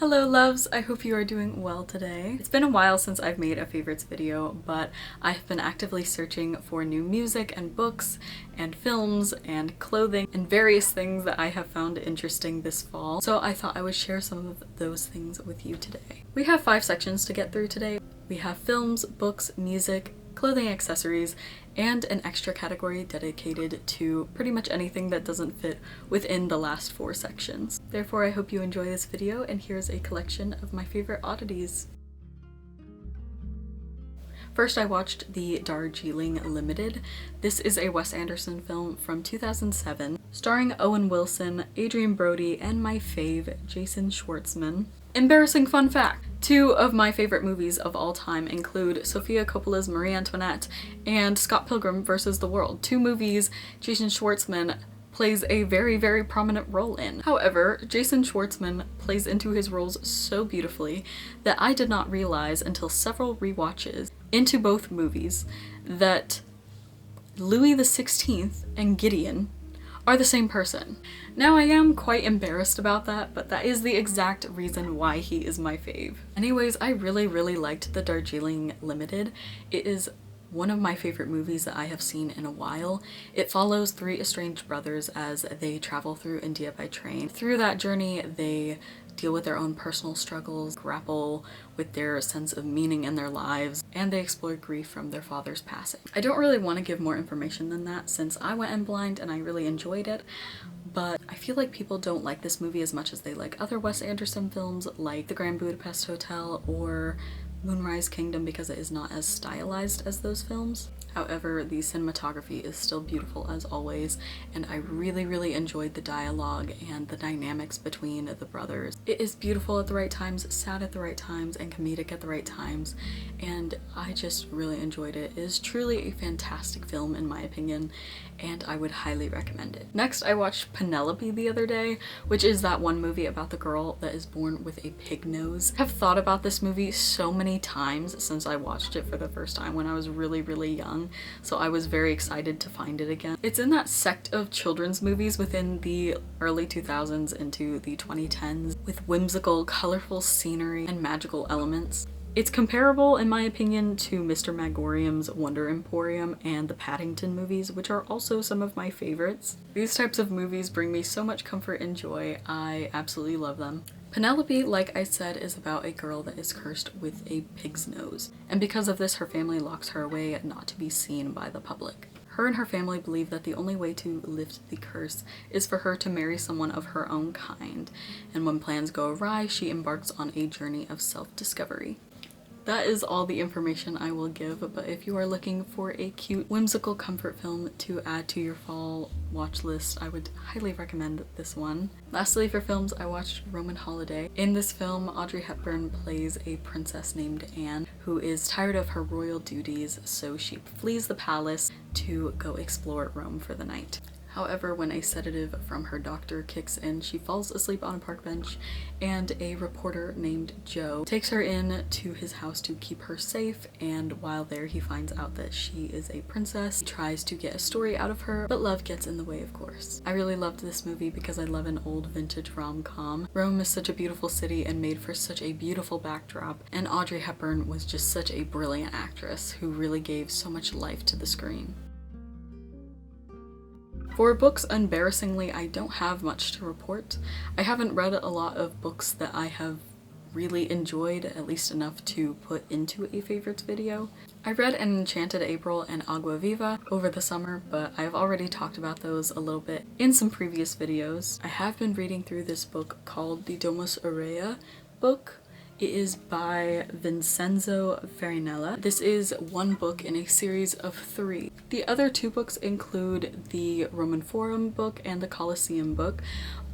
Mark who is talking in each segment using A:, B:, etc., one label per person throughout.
A: Hello loves, I hope you are doing well today. It's been a while since I've made a favorites video, but I've been actively searching for new music and books and films and clothing and various things that I have found interesting this fall. So I thought I would share some of those things with you today. We have 5 sections to get through today. We have films, books, music, clothing, accessories, and an extra category dedicated to pretty much anything that doesn't fit within the last 4 sections. Therefore, I hope you enjoy this video, and here's a collection of my favorite oddities. First, I watched the Darjeeling Limited. This is a Wes Anderson film from 2007, starring Owen Wilson, Adrien Brody, and my fave, Jason Schwartzman. Embarrassing fun fact! 2 of my favorite movies of all time include Sofia Coppola's Marie Antoinette and Scott Pilgrim vs. the World, 2 movies Jason Schwartzman plays a very, very prominent role in. However, Jason Schwartzman plays into his roles so beautifully that I did not realize until several rewatches into both movies that Louis XVI and Gideon are the same person. Now I am quite embarrassed about that, but that is the exact reason why he is my fave. Anyways, I really liked the Darjeeling Limited. It is one of my favorite movies that I have seen in a while. It follows 3 estranged brothers as they travel through India by train. Through that journey, they deal with their own personal struggles, grapple with their sense of meaning in their lives, and they explore grief from their father's passing. I don't really want to give more information than that since I went in blind and I really enjoyed it, but I feel like people don't like this movie as much as they like other Wes Anderson films like The Grand Budapest Hotel or Moonrise Kingdom because it is not as stylized as those films. However, the cinematography is still beautiful as always, and I really enjoyed the dialogue and the dynamics between the brothers. It is beautiful at the right times, sad at the right times, and comedic at the right times, and I just really enjoyed it. It is truly a fantastic film in my opinion, and I would highly recommend it. Next, I watched Penelope the other day, which is that one movie about the girl that is born with a pig nose. I have thought about this movie so many times since I watched it for the first time when I was really young. So I was very excited to find it again. It's in that sect of children's movies within the early 2000s into the 2010s with whimsical, colorful scenery and magical elements. It's comparable, in my opinion, to Mr. Magorium's Wonder Emporium and the Paddington movies, which are also some of my favorites. These types of movies bring me so much comfort and joy. I absolutely love them. Penelope, like I said, is about a girl that is cursed with a pig's nose, and because of this her family locks her away not to be seen by the public. Her and her family believe that the only way to lift the curse is for her to marry someone of her own kind, and when plans go awry, she embarks on a journey of self-discovery. That is all the information I will give, but if you are looking for a cute, whimsical comfort film to add to your fall watch list, I would highly recommend this one. Lastly, for films, I watched Roman Holiday. In this film, Audrey Hepburn plays a princess named Anne who is tired of her royal duties, so she flees the palace to go explore Rome for the night. However, when a sedative from her doctor kicks in, she falls asleep on a park bench, and a reporter named Joe takes her in to his house to keep her safe, and while there he finds out that she is a princess. He tries to get a story out of her, but love gets in the way, of course. I really loved this movie because I love an old vintage rom-com. Rome is such a beautiful city and made for such a beautiful backdrop, and Audrey Hepburn was just such a brilliant actress who really gave so much life to the screen. For books, embarrassingly, I don't have much to report. I haven't read a lot of books that I have really enjoyed, at least enough to put into a favorites video. I read An Enchanted April and Agua Viva over the summer, but I've already talked about those a little bit in some previous videos. I have been reading through this book called the Domus Aurea book. It is by Vincenzo Farinella. This is one book in a series of 3. The other 2 books include the Roman Forum book and the Colosseum book,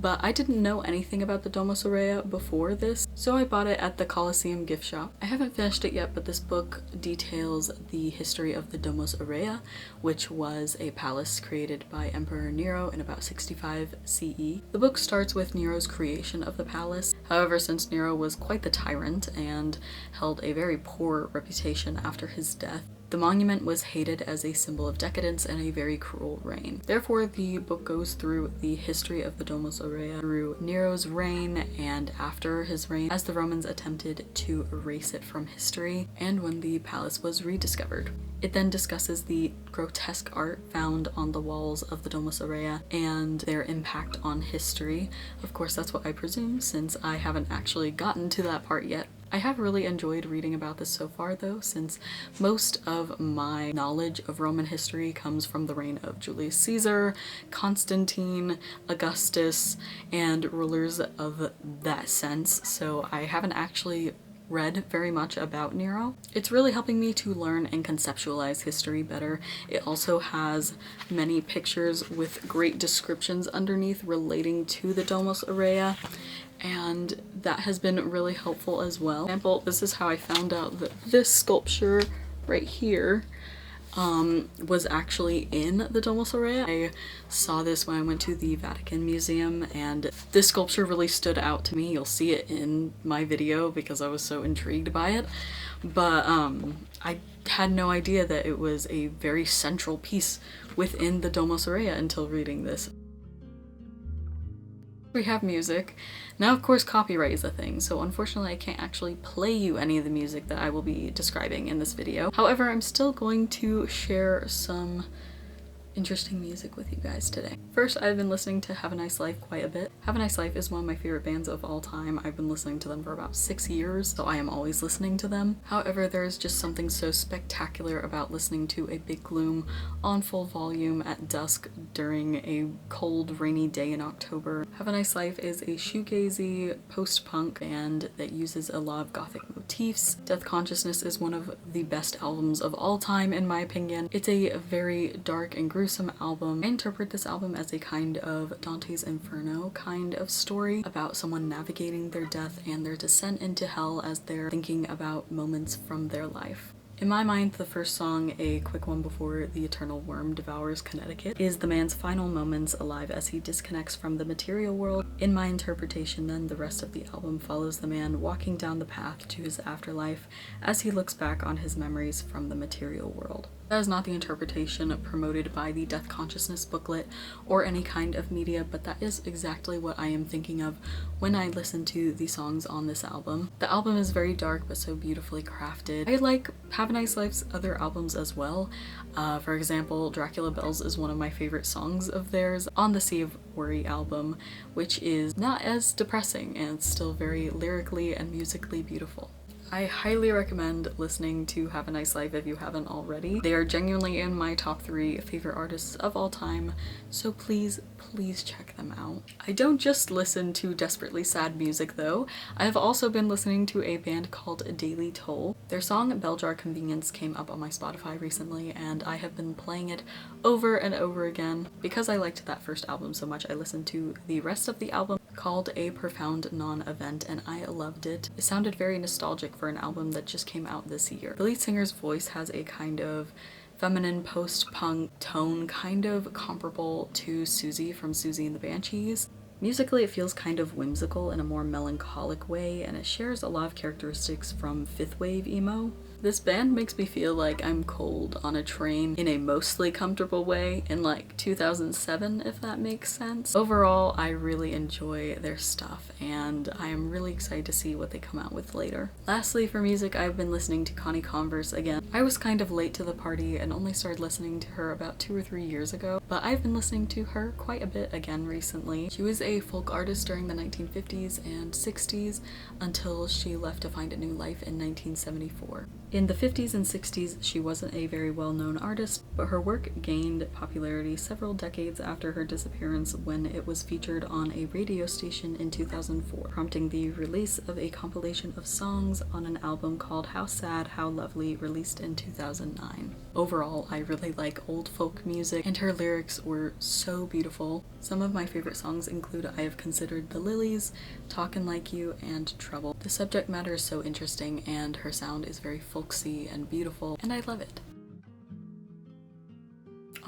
A: but I didn't know anything about the Domus Aurea before this, so I bought it at the Colosseum gift shop. I haven't finished it yet, but this book details the history of the Domus Aurea, which was a palace created by Emperor Nero in about 65 CE. The book starts with Nero's creation of the palace. However, since Nero was quite the tyrant and held a very poor reputation after his death, The monument was hated as a symbol of decadence and a very cruel reign. Therefore, the book goes through the history of the Domus Aurea through Nero's reign and after his reign, as the Romans attempted to erase it from history, and when the palace was rediscovered. It then discusses the grotesque art found on the walls of the Domus Aurea and their impact on history. Of course, that's what I presume, since I haven't actually gotten to that part yet. I have really enjoyed reading about this so far though, since most of my knowledge of Roman history comes from the reign of Julius Caesar, Constantine, Augustus, and rulers of that sense, so I haven't actually read very much about Nero. It's really helping me to learn and conceptualize history better. It also has many pictures with great descriptions underneath relating to the Domus Aurea, and that has been really helpful as well. For example, this is how I found out that this sculpture right here was actually in the Domus Aurea. I saw this when I went to the Vatican Museum, and this sculpture really stood out to me. You'll see it in my video because I was so intrigued by it, but I had no idea that it was a very central piece within the Domus Aurea until reading this. We have music. Now, of course, copyright is a thing, so unfortunately I can't actually play you any of the music that I will be describing in this video. However, I'm still going to share some interesting music with you guys today. First, I've been listening to Have a Nice Life quite a bit. Have a Nice Life is one of my favorite bands of all time. I've been listening to them for about 6 years, so I am always listening to them. However, there is just something so spectacular about listening to A Big Gloom on full volume at dusk during a cold, rainy day in October. Have a Nice Life is a shoegazy post-punk band that uses a lot of gothic motifs. Death Consciousness is one of the best albums of all time in my opinion. It's a very dark and gruesome album. I interpret this album as a kind of Dante's Inferno kind of story about someone navigating their death and their descent into hell as they're thinking about moments from their life. In my mind, the first song, A Quick One Before the Eternal Worm Devours Connecticut, is the man's final moments alive as he disconnects from the material world. In my interpretation, then, the rest of the album follows the man walking down the path to his afterlife as he looks back on his memories from the material world. That is not the interpretation promoted by the Death Consciousness booklet or any kind of media, but that is exactly what I am thinking of when I listen to the songs on this album. The album is very dark but so beautifully crafted. I like Have a Nice Life's other albums as well. For example, Dracula Bells is one of my favorite songs of theirs on the Sea of Worry album, which is not as depressing and it's still very lyrically and musically beautiful. I highly recommend listening to Have a Nice Life if you haven't already. They are genuinely in my top 3 favorite artists of all time, so please check them out. I don't just listen to desperately sad music though. I have also been listening to a band called Daily Toll. Their song Bell Jar Convenience came up on my Spotify recently and I have been playing it over and over again. Because I liked that first album so much, I listened to the rest of the album called A Profound Non-Event and I loved it. It sounded very nostalgic for an album that just came out this year. The lead singer's voice has a kind of feminine post-punk tone, kind of comparable to Susie from Susie and the Banshees. Musically, it feels kind of whimsical in a more melancholic way, and it shares a lot of characteristics from fifth wave emo. This band makes me feel like I'm cold on a train in a mostly comfortable way in like 2007, if that makes sense. Overall, I really enjoy their stuff and I am really excited to see what they come out with later. Lastly, for music, I've been listening to Connie Converse again. I was kind of late to the party and only started listening to her about 2 or 3 years ago, but I've been listening to her quite a bit again recently. She was a folk artist during the 1950s and 60s until she left to find a new life in 1974. In the 50s and 60s, she wasn't a very well-known artist, but her work gained popularity several decades after her disappearance when it was featured on a radio station in 2004, prompting the release of a compilation of songs on an album called How Sad, How Lovely, released in 2009. Overall, I really like old folk music, and her lyrics were so beautiful. Some of my favorite songs include I Have Considered the Lilies, Talkin' Like You, and Trouble. The subject matter is so interesting, and her sound is very folksy and beautiful, and I love it.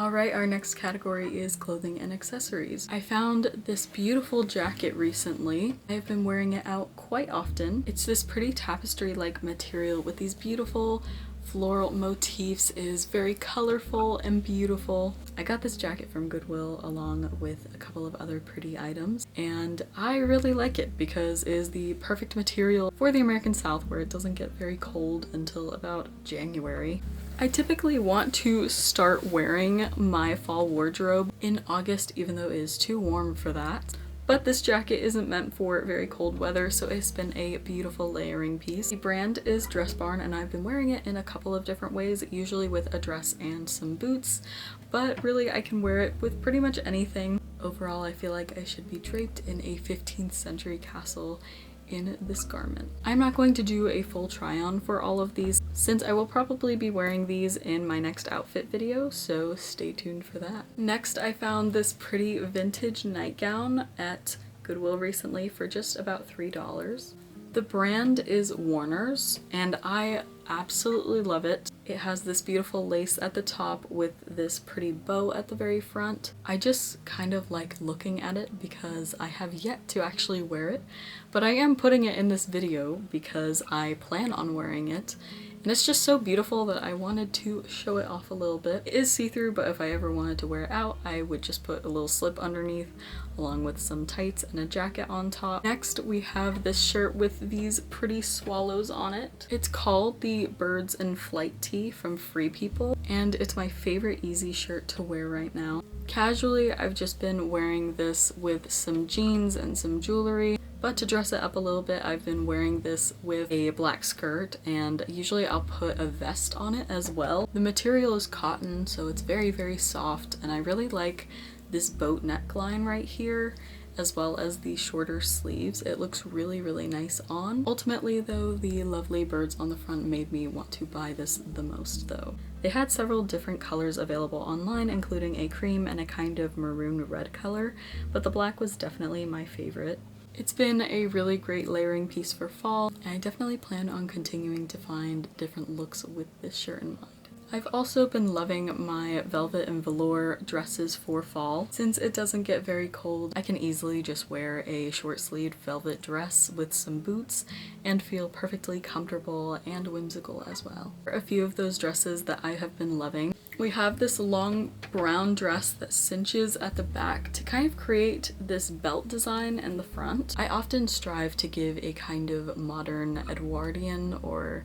A: Alright, our next category is clothing and accessories. I found this beautiful jacket recently. I've been wearing it out quite often. It's this pretty tapestry-like material with these beautiful floral motifs. It is very colorful and beautiful. I got this jacket from Goodwill along with a couple of other pretty items, and I really like it because it is the perfect material for the American South where it doesn't get very cold until about January. I typically want to start wearing my fall wardrobe in August, even though it is too warm for that. But this jacket isn't meant for very cold weather, so it's been a beautiful layering piece. The brand is Dress Barn, and I've been wearing it in a couple of different ways, usually with a dress and some boots, but really I can wear it with pretty much anything. Overall, I feel like I should be draped in a 15th century castle in this garment. I'm not going to do a full try on for all of these since I will probably be wearing these in my next outfit video, so stay tuned for that. Next, I found this pretty vintage nightgown at Goodwill recently for just about $3. The brand is Warner's, and I absolutely love it. It has this beautiful lace at the top with this pretty bow at the very front. I just kind of like looking at it because I have yet to actually wear it, but I am putting it in this video because I plan on wearing it. And it's just so beautiful that I wanted to show it off a little bit. It is see-through, but if I ever wanted to wear it out, I would just put a little slip underneath along with some tights and a jacket on top. Next, we have this shirt with these pretty swallows on it. It's called the Birds in Flight tee from Free People, and it's my favorite easy shirt to wear right now. Casually, I've just been wearing this with some jeans and some jewelry. But to dress it up a little bit, I've been wearing this with a black skirt, and usually I'll put a vest on it as well. The material is cotton, so it's very, very soft, and I really like this boat neckline right here, as well as the shorter sleeves. It looks really, really nice on. Ultimately though, the lovely birds on the front made me want to buy this the most though. They had several different colors available online, including a cream and a kind of maroon red color, but the black was definitely my favorite. It's been a really great layering piece for fall, and I definitely plan on continuing to find different looks with this shirt in mind. I've also been loving my velvet and velour dresses for fall. Since it doesn't get very cold, I can easily just wear a short-sleeved velvet dress with some boots and feel perfectly comfortable and whimsical as well. For a few of those dresses that I have been loving, we have this long brown dress that cinches at the back to kind of create this belt design in the front. I often strive to give a kind of modern Edwardian or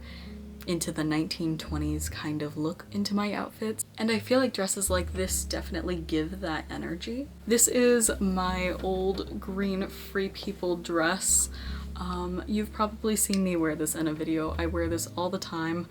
A: into the 1920s kind of look into my outfits, and I feel like dresses like this definitely give that energy. This is my old green Free People dress. You've probably seen me wear this in a video. I wear this all the time.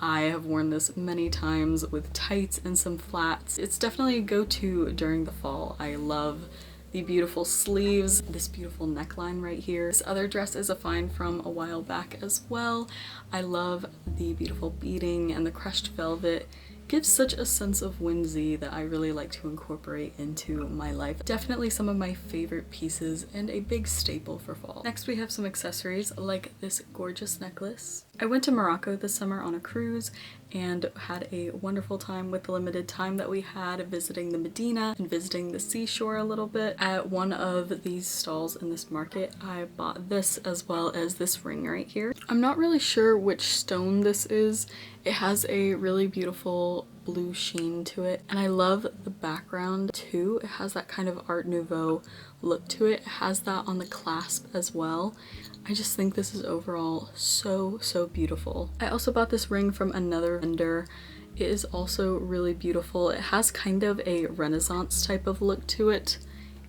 A: I have worn this many times with tights and some flats. It's definitely a go-to during the fall. I love the beautiful sleeves, this beautiful neckline right here. This other dress is a find from a while back as well. I love the beautiful beading, and the crushed velvet gives such a sense of whimsy that I really like to incorporate into my life. Definitely some of my favorite pieces and a big staple for fall. Next we have some accessories like this gorgeous necklace. I went to Morocco this summer on a cruise and had a wonderful time with the limited time that we had visiting the Medina and visiting the seashore a little bit. At one of these stalls in this market, I bought this as well as this ring right here. I'm not really sure which stone this is. It has a really beautiful blue sheen to it, and I love the background too. It has that kind of Art Nouveau look to it. It has that on the clasp as well. I just think this is overall so beautiful. I also bought this ring from another vendor. It is also really beautiful. It has kind of a Renaissance type of look to it.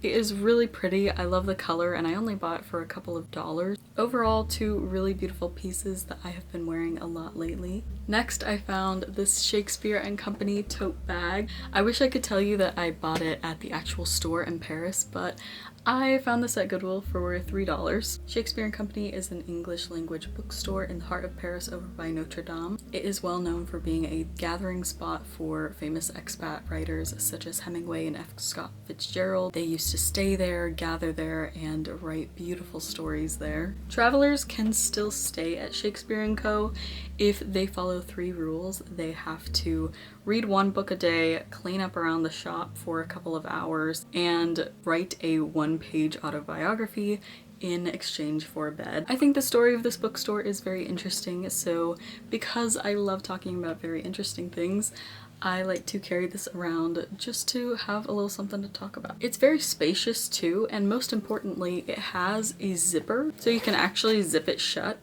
A: It is really pretty. I love the color, and I only bought it for a couple of dollars. Overall, two really beautiful pieces that I have been wearing a lot lately. Next, I found this Shakespeare & Company tote bag. I wish I could tell you that I bought it at the actual store in Paris, but I found this at Goodwill for $3. Shakespeare & Company is an English language bookstore in the heart of Paris over by Notre Dame. It is well known for being a gathering spot for famous expat writers such as Hemingway and F. Scott Fitzgerald. They used to stay there, gather there, and write beautiful stories there. Travelers can still stay at Shakespeare & Co. if they follow 3 rules. They have to read 1 book a day, clean up around the shop for a couple of hours, and write a 1-page autobiography in exchange for a bed. I think the story of this bookstore is very interesting, so because I love talking about very interesting things, I like to carry this around just to have a little something to talk about. It's very spacious too, and most importantly, it has a zipper, so you can actually zip it shut,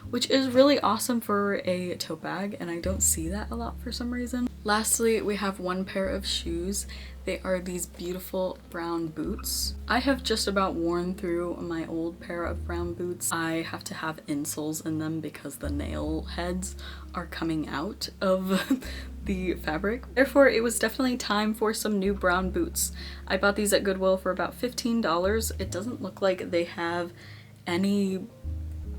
A: which is really awesome for a tote bag, and I don't see that a lot for some reason. Lastly, we have one pair of shoes. They are these beautiful brown boots. I have just about worn through my old pair of brown boots. I have to have insoles in them because the nail heads are coming out of the fabric. Therefore, it was definitely time for some new brown boots. I bought these at Goodwill for about $15. It doesn't look like they have any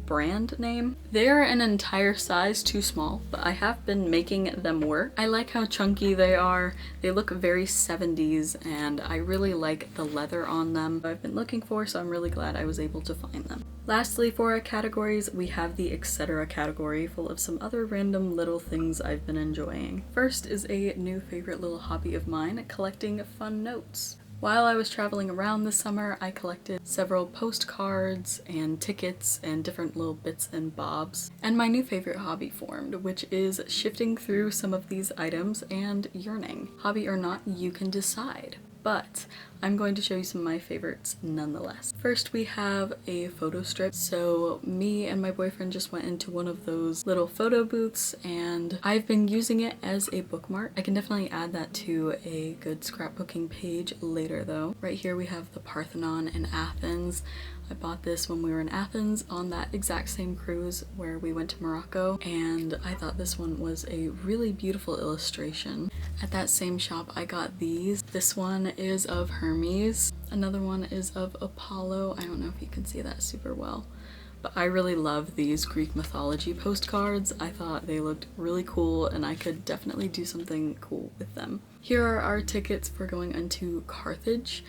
A: brand name. They are an entire size too small, but I have been making them work. I like how chunky they are. They look very 70s, and I really like the leather on them. I've been looking for, so I'm really glad I was able to find them. Lastly, for our categories, we have the etc. category full of some other random little things I've been enjoying. First is a new favorite little hobby of mine, collecting fun notes. While I was traveling around this summer, I collected several postcards and tickets and different little bits and bobs. And my new favorite hobby formed, which is shifting through some of these items and yearning. Hobby or not, you can decide. But I'm going to show you some of my favorites nonetheless. First, we have a photo strip. So me and my boyfriend just went into one of those little photo booths, and I've been using it as a bookmark. I can definitely add that to a good scrapbooking page later though. Right here we have the Parthenon in Athens. I bought this when we were in Athens on that exact same cruise where we went to Morocco, and I thought this one was a really beautiful illustration. At that same shop I got these. This one is of Hermes. Another one is of Apollo. I don't know if you can see that super well, but I really love these Greek mythology postcards. I thought they looked really cool and I could definitely do something cool with them. Here are our tickets for going into Carthage.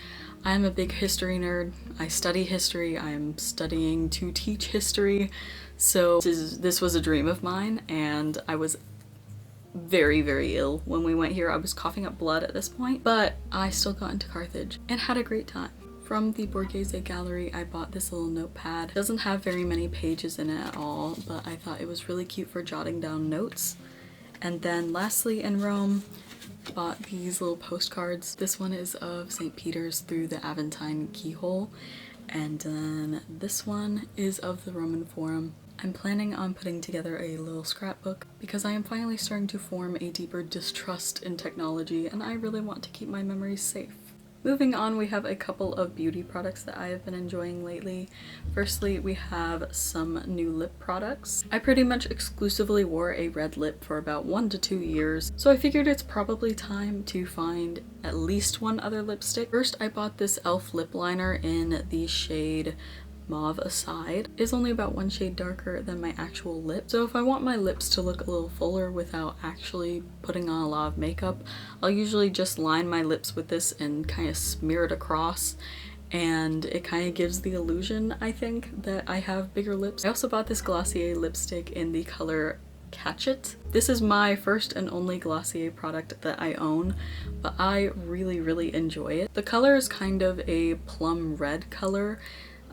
A: I'm a big history nerd. I study history. I'm studying to teach history. So this was a dream of mine, and I was very, very ill when we went here. I was coughing up blood at this point, but I still got into Carthage and had a great time. From the Borghese Gallery, I bought this little notepad. It doesn't have very many pages in it at all, but I thought it was really cute for jotting down notes. And then lastly, in Rome, bought these little postcards. This one is of St. Peter's through the Aventine keyhole, and then this one is of the Roman Forum. I'm planning on putting together a little scrapbook because I am finally starting to form a deeper distrust in technology, and I really want to keep my memories safe. Moving on, we have a couple of beauty products that I have been enjoying lately. Firstly, we have some new lip products. I pretty much exclusively wore a red lip for about 1 to 2 years, so I figured it's probably time to find at least one other lipstick. First, I bought this e.l.f. lip liner in the shade Mauve Aside. It's only about 1 shade darker than my actual lip, so if I want my lips to look a little fuller without actually putting on a lot of makeup, I'll usually just line my lips with this and kind of smear it across, and it kind of gives the illusion, I think, that I have bigger lips. I also bought this Glossier lipstick in the color Catch It. This is my first and only Glossier product that I own, but I really enjoy it. The color is kind of a plum red color.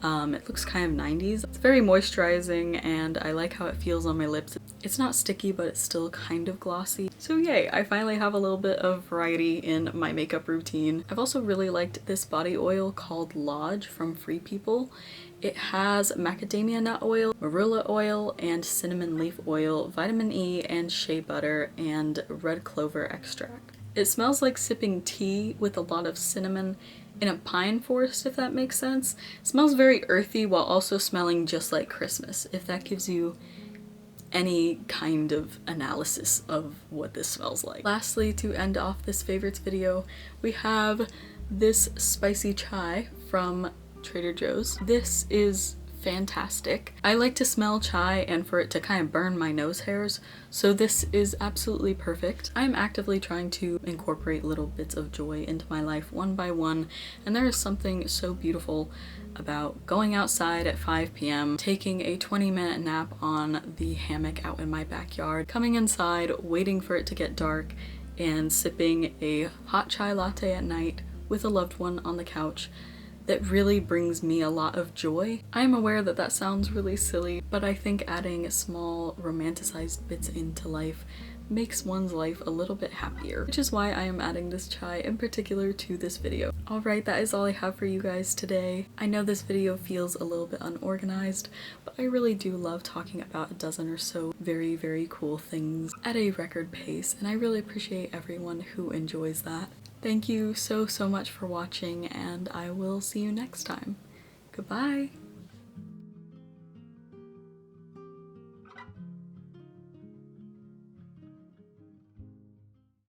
A: It looks kind of 90s. It's very moisturizing and I like how it feels on my lips. It's not sticky, but it's still kind of glossy. So yay, I finally have a little bit of variety in my makeup routine. I've also really liked this body oil called Lodge from Free People. It has macadamia nut oil, marula oil, and cinnamon leaf oil, vitamin E, and shea butter, and red clover extract. It smells like sipping tea with a lot of cinnamon in a pine forest, if that makes sense. It smells very earthy while also smelling just like Christmas, if that gives you any kind of analysis of what this smells like. Lastly, to end off this favorites video, we have this spicy chai from Trader Joe's. This is fantastic. I like to smell chai and for it to kind of burn my nose hairs, so this is absolutely perfect. I'm actively trying to incorporate little bits of joy into my life one by one, and there is something so beautiful about going outside at 5 p.m, taking a 20-minute nap on the hammock out in my backyard, coming inside, waiting for it to get dark, and sipping a hot chai latte at night with a loved one on the couch. That really brings me a lot of joy. I am aware that that sounds really silly, but I think adding small romanticized bits into life makes one's life a little bit happier, which is why I am adding this chai in particular to this video. Alright, that is all I have for you guys today. I know this video feels a little bit unorganized, but I really do love talking about a dozen or so very, very cool things at a record pace, and I really appreciate everyone who enjoys that. Thank you so much for watching, and I will see you next time. Goodbye!